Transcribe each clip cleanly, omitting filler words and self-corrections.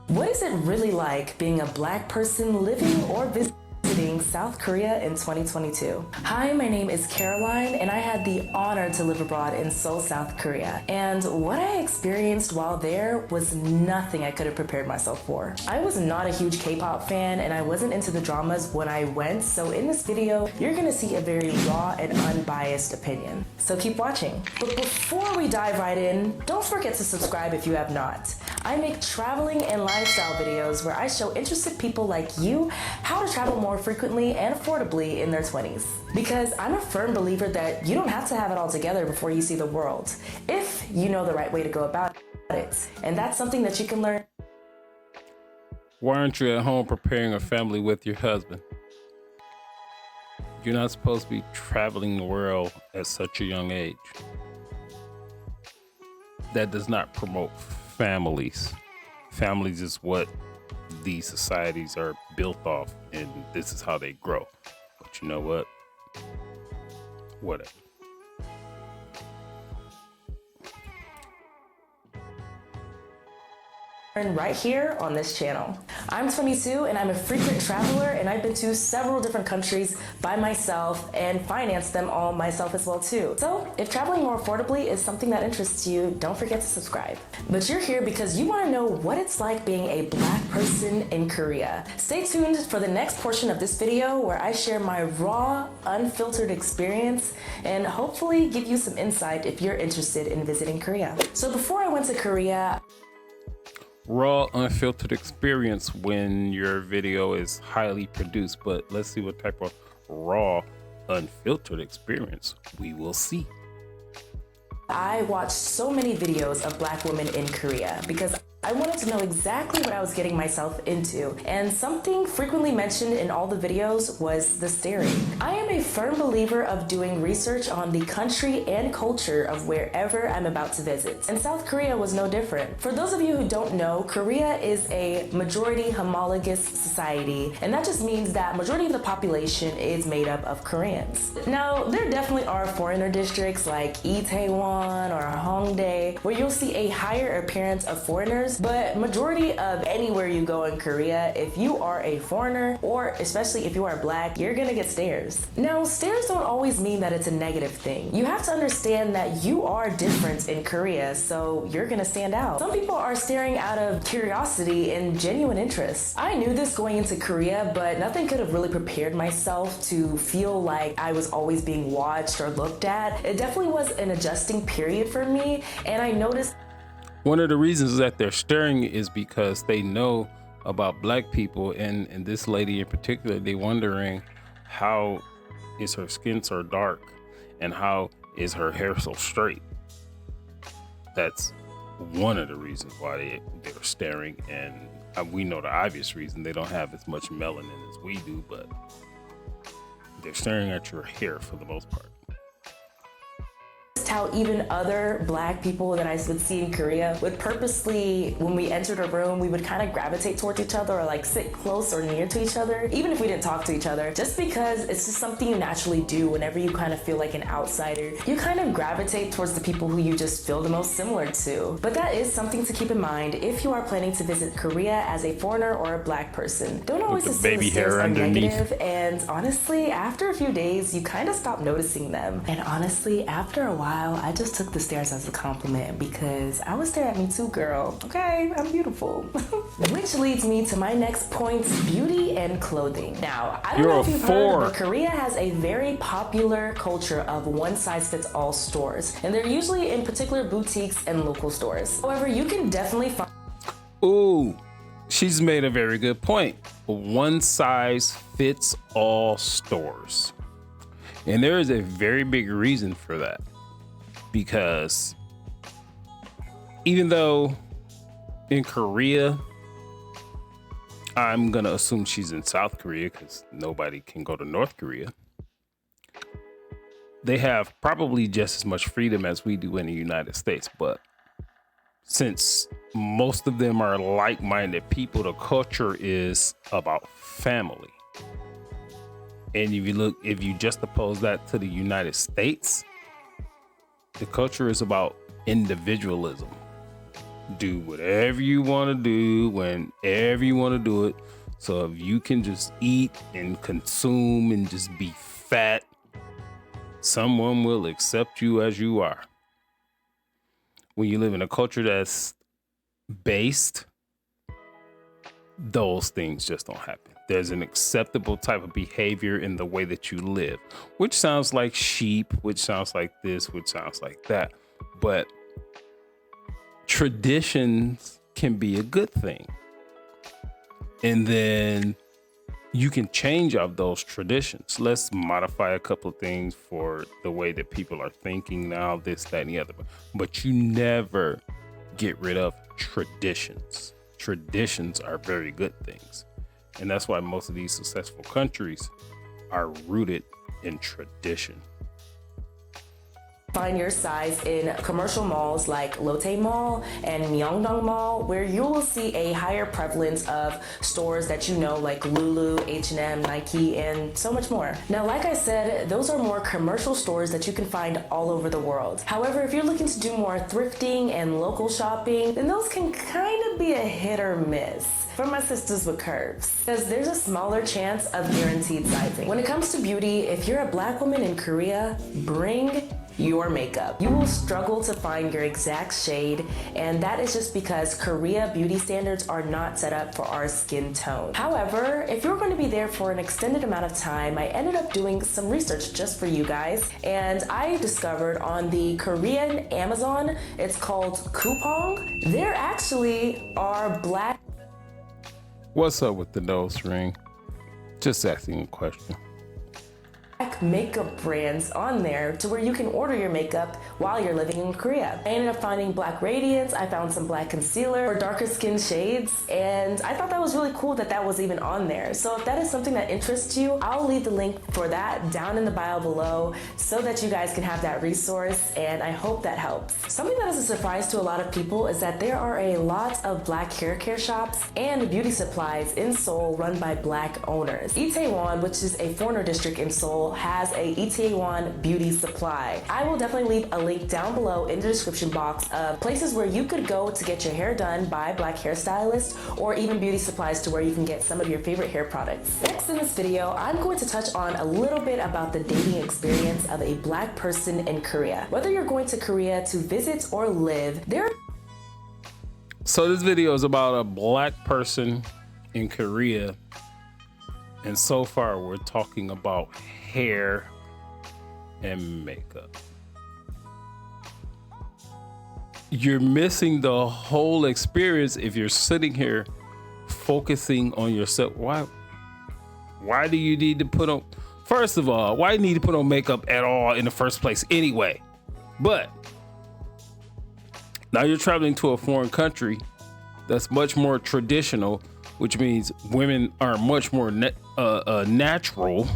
What is it really like being a Black person living or visiting South Korea in 2022? Hi, my name is Caroline, and I had the honor to live abroad in Seoul, South Korea. And what I experienced while there was nothing I could have prepared myself for. I was not a huge K-pop fan, and I wasn't into the dramas when I went, so in this video, you're gonna see a very raw and unbiased opinion. So keep watching. But before we dive right in, don't forget to subscribe if you have not. I make traveling and lifestyle videos where I show interested people like you how to travel more frequently and affordably in their 20s. Because I'm a firm believer that you don't have to have it all together before you see the world, if you know the right way to go about it. And that's something that you can learn. Why aren't you at home preparing a family with your husband? You're not supposed to be traveling the world at such a young age. That does not promote families. Families is what these societies are built off, and this is how they grow. But you know what? Whatever. Right here on this channel. I'm 22 and I'm a frequent traveler, and I've been to several different countries by myself and financed them all myself as well too. So if traveling more affordably is something that interests you, don't forget to subscribe. But you're here because you want to know what it's like being a Black person in Korea. Stay tuned for the next portion of this video where I share my raw, unfiltered experience and hopefully give you some insight if you're interested in visiting Korea. So before I went to Korea, Raw, unfiltered experience when your video is highly produced, but let's see what type of raw, unfiltered experience we will see. I watched so many videos of Black women in Korea because I wanted to know exactly what I was getting myself into, and something frequently mentioned in all the videos was the staring. I am a firm believer of doing research on the country and culture of wherever I'm about to visit, and South Korea was no different. For those of you who don't know, Korea is a majority homologous society, and that just means that majority of the population is made up of Koreans. Now, there definitely are foreigner districts like Itaewon or Hongdae where you'll see a higher appearance of foreigners, but majority of anywhere you go in Korea, if you are a foreigner, or especially if you are Black, you're gonna get stares. Now, stares don't always mean that it's a negative thing. You have to understand that you are different in Korea, so you're gonna stand out. Some people are staring out of curiosity and genuine interest. I knew this going into Korea, but nothing could have really prepared myself to feel like I was always being watched or looked at. It definitely was an adjusting period for me, and I noticed One of the reasons that they're staring is because they know about Black people, and this lady in particular, they wondering how is her skin so dark and how is her hair so straight. That's one of the reasons why they're staring, and we know the obvious reason. They don't have as much melanin as we do, but they're staring at your hair for the most part. how even other Black people that I would see in Korea would purposely, when we entered a room, we would kind of gravitate towards each other or like sit close or near to each other, even if we didn't talk to each other, just because it's just something you naturally do whenever you kind of feel like an outsider. You kind of gravitate towards the people who you just feel the most similar to. But that is something to keep in mind if you are planning to visit Korea as a foreigner or a Black person. Don't always assume baby stares hair are underneath. negative, and honestly, after a few days, you kind of stop noticing them. And honestly, after a while, I just took the stares as a compliment because I was staring at me too, girl. Okay, I'm beautiful. Which leads me to my next point, beauty and clothing. Now, I don't know if you've heard, but Korea has a very popular culture of one-size-fits-all stores, and they're usually in particular boutiques and local stores. However, you can definitely find... Ooh, she's made a very good point. One size fits all stores. And there is a very big reason for that. Because even though in Korea, I'm gonna assume she's in South Korea because nobody can go to North Korea, they have probably just as much freedom as we do in the United States. But since most of them are like-minded people, the culture is about family. And if you just oppose that to the United States, the culture is about individualism. do whatever you want to do whenever you want to do it. So if you can just eat and consume and just be fat, someone will accept you as you are. When you live in a culture that's based, those things just don't happen. There's an acceptable type of behavior in the way that you live, which sounds like sheep, which sounds like this, which sounds like that. But traditions can be a good thing. And then you can change of those traditions. Let's modify a couple of things for the way that people are thinking now, this, that, and the other. But you never get rid of traditions. Traditions are very good things. And that's why most of these successful countries are rooted in tradition. Find your size in commercial malls like Lotte Mall and Myeongdong Mall, where you will see a higher prevalence of stores that you know, like Lulu, H&M, Nike, and so much more. Now, like I said, those are more commercial stores that you can find all over the world. However, if you're looking to do more thrifting and local shopping, then those can kind of be a hit or miss for my sisters with curves, because there's a smaller chance of guaranteed sizing. When it comes to beauty, if you're a Black woman in Korea, bring your makeup. You will struggle to find your exact shade, and that is just because Korea beauty standards are not set up for our skin tone. However, if you're going to be there for an extended amount of time, I ended up doing some research just for you guys, and I discovered on the Korean Amazon, it's called Coupang, there actually are Black. What's up with the nose ring? Just asking a question. Makeup brands on there to where you can order your makeup while you're living in Korea. I ended up finding Black Radiance, I found some Black Concealer for darker skin shades, and I thought that was really cool that that was even on there. So if that is something that interests you, I'll leave the link for that down in the bio below so that you guys can have that resource, and I hope that helps. Something that is a surprise to a lot of people is that there are a lot of Black hair care shops and beauty supplies in Seoul run by Black owners. Itaewon, which is a foreigner district in Seoul, has a Itaewon beauty supply. I will definitely leave a link down below in the description box of places where you could go to get your hair done by Black hairstylists, or even beauty supplies to where you can get some of your favorite hair products. Next in this video, I'm going to touch on a little bit about the dating experience of a Black person in Korea. Whether you're going to Korea to visit or live, So this video is about a Black person in Korea. And so far, we're talking about hair and makeup. You're missing the whole experience if you're sitting here focusing on yourself. Why do you need to put on, first of all, why do you need to put on makeup at all in the first place anyway? But now you're traveling to a foreign country that's much more traditional, which means women are much more natural.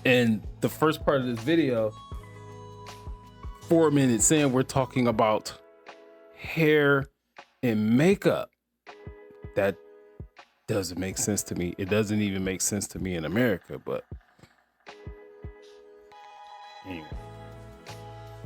And the first part of this video, 4 minutes in, we're talking about hair and makeup. That doesn't make sense to me. It doesn't even make sense to me in America, but anyway.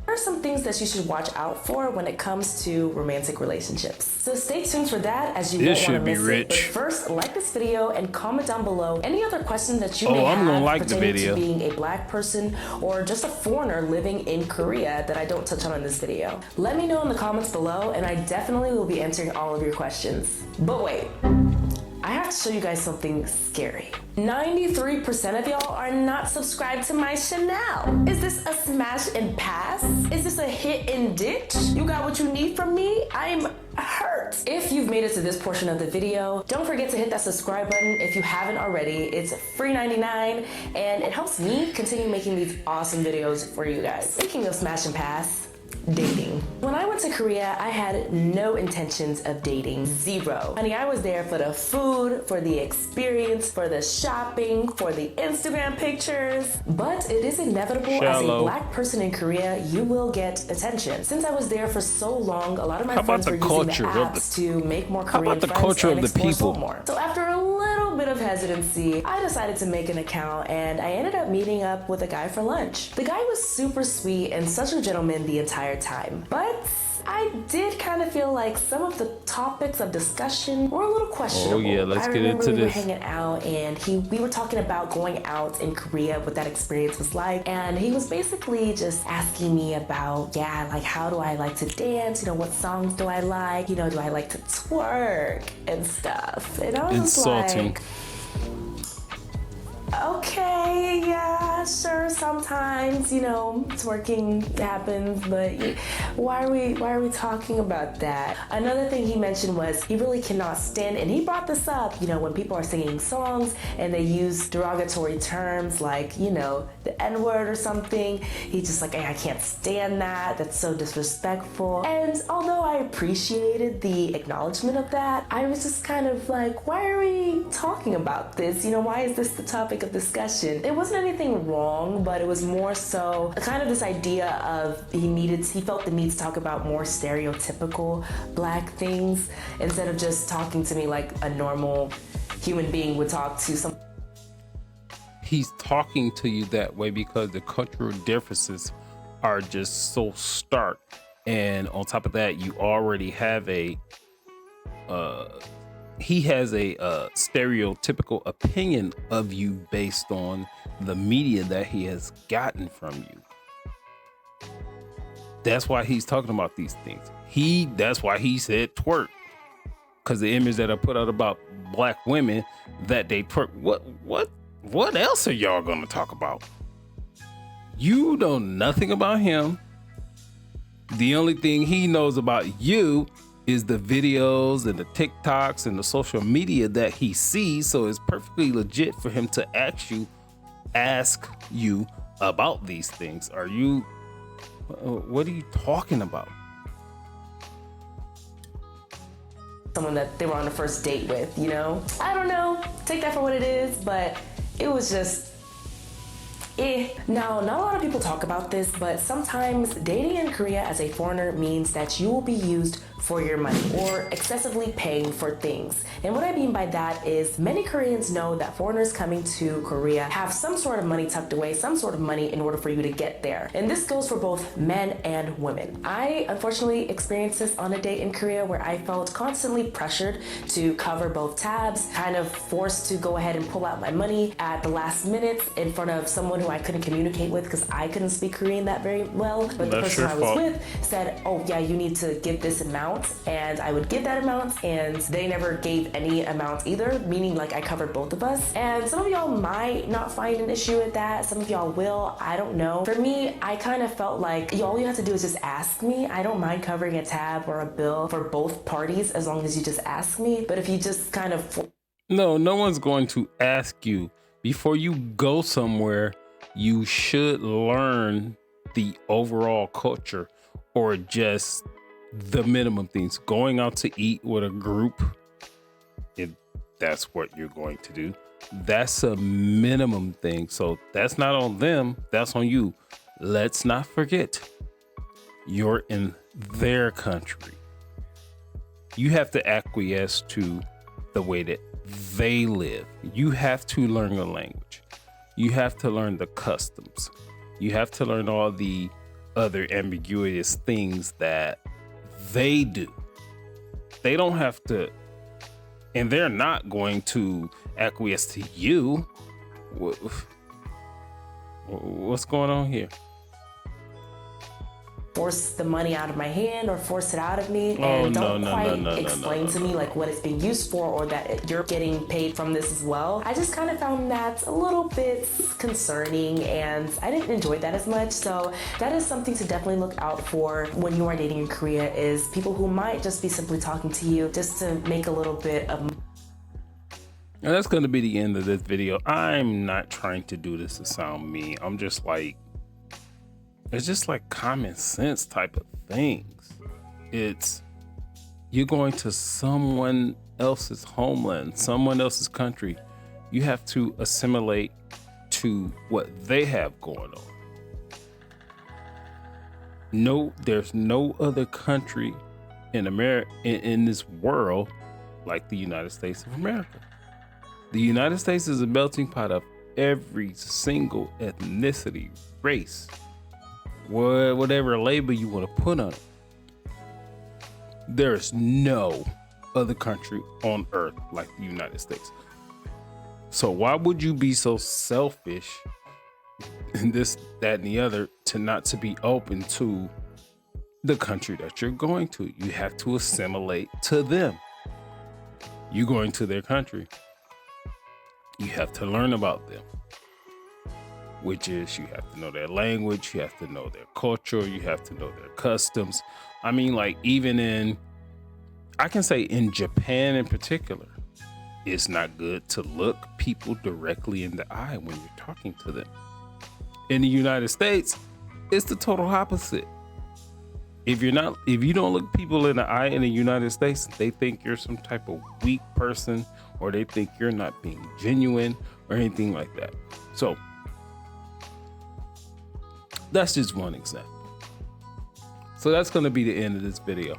There are some things that you should watch out for when it comes to romantic relationships. So stay tuned for that, as you won't want to miss it. But first, like this video and comment down below any other questions that you may have pertaining to being a Black person or just a foreigner living in Korea that I don't touch on in this video. Let me know in the comments below, and I definitely will be answering all of your questions. But wait, I have to show you guys something scary. 93% of y'all are not subscribed to my channel. Is this a smash and pass? Is this a hit and ditch? You got what you need from me? I'm hurt. If you've made it to this portion of the video, don't forget to hit that subscribe button if you haven't already. It's free 99, and it helps me continue making these awesome videos for you guys. Speaking of smash and pass, dating. When I went to Korea, I had no intentions of dating. Zero. Honey, I was there for the food, for the experience, for the shopping, for the Instagram pictures. But it is inevitable as a Black person in Korea, you will get attention. Since I was there for so long, a lot of my friends were using the apps to make more Korean friends and explore Seoul more. So after a little bit of hesitancy, I decided to make an account, and I ended up meeting up with a guy for lunch. The guy was super sweet and such a gentleman the entire time, but I did kind of feel like some of the topics of discussion were a little questionable. Oh yeah, let's get into we were this. hanging out and we were talking about going out in Korea, what that experience was like, and he was basically just asking me about, like how do I like to dance, what songs do I like, do I like to twerk and stuff. And I was Insulting. like, okay, yeah, sure, sometimes, twerking happens, but why are we talking about that? Another thing he mentioned was he really cannot stand, and he brought this up, when people are singing songs and they use derogatory terms like, the N-word or something, he's just like, hey, I can't stand that, that's so disrespectful. And although I appreciated the acknowledgement of that, I was just kind of like, why are we talking about this? Why is this the topic of discussion? It wasn't anything wrong, but it was more so kind of this idea of he felt the need to talk about more stereotypical Black things instead of just talking to me like a normal human being would talk to some. He's talking to you that way because the cultural differences are just so stark, and on top of that, you already have he has a stereotypical opinion of you based on the media that he has gotten from you. That's why he's talking about these things. That's why he said twerk, because the image that I put out about Black women that they twerk. What else are y'all gonna talk about? You know nothing about him. The only thing he knows about you is the videos and the TikToks and the social media that he sees. So it's perfectly legit for him to ask you about these things. What are you talking about? Someone that they were on a first date with, I don't know, take that for what it is, but it was just Now, not a lot of people talk about this, but sometimes dating in Korea as a foreigner means that you will be used for your money or excessively paying for things. And what I mean by that is many Koreans know that foreigners coming to Korea have some sort of money tucked away, some sort of money in order for you to get there. And this goes for both men and women. I unfortunately experienced this on a date in Korea where I felt constantly pressured to cover both tabs, kind of forced to go ahead and pull out my money at the last minute in front of someone who I couldn't communicate with because I couldn't speak Korean that very well. But the person I was with said, oh yeah, you need to give this amount. And I would give that amount, and they never gave any amount either, meaning like I covered both of us. And some of y'all might not find an issue with that. Some of y'all will, I don't know. For me, I kind of felt like all you have to do is just ask me. I don't mind covering a tab or a bill for both parties as long as you just ask me. But if you just kind of... No one's going to ask you. Before you go somewhere, you should learn the overall culture or just the minimum things. Going out to eat with a group, if that's what you're going to do, that's a minimum thing. So that's not on them, that's on you. Let's not forget, you're in their country. You have to acquiesce to the way that they live. You have to learn the language. You have to learn the customs. You have to learn all the other ambiguous things that they do. They don't have to, and they're not going to acquiesce to you. What's going on here? Force the money out of my hand or force it out of me and don't quite explain to me like what it's being used for or that you're getting paid from this as well. I just kind of found that a little bit concerning and I didn't enjoy that as much. So that is something to definitely look out for when you are dating in Korea, is people who might just be simply talking to you just to make a little bit of... And that's going to be the end of this video. I'm not trying to do this to sound mean. I'm just like, it's just like common sense type of things. It's, you're going to someone else's homeland, someone else's country. You have to assimilate to what they have going on. No, there's no other country in America, in this world, like the United States of America. The United States is a melting pot of every single ethnicity, race, whatever label you want to put on it. There is no other country on earth like the United States. So why would you be so selfish in this, that, and the other to be open to the country that you're going to? You have to assimilate to them. You going to their country, you have to learn about them, which is you have to know their language, you have to know their culture, you have to know their customs. I mean, like I can say in Japan in particular, it's not good to look people directly in the eye when you're talking to them. In the United States, it's the total opposite. If you don't look people in the eye in the United States, they think you're some type of weak person, or they think you're not being genuine or anything like that. So that's just one example. So that's going to be the end of this video.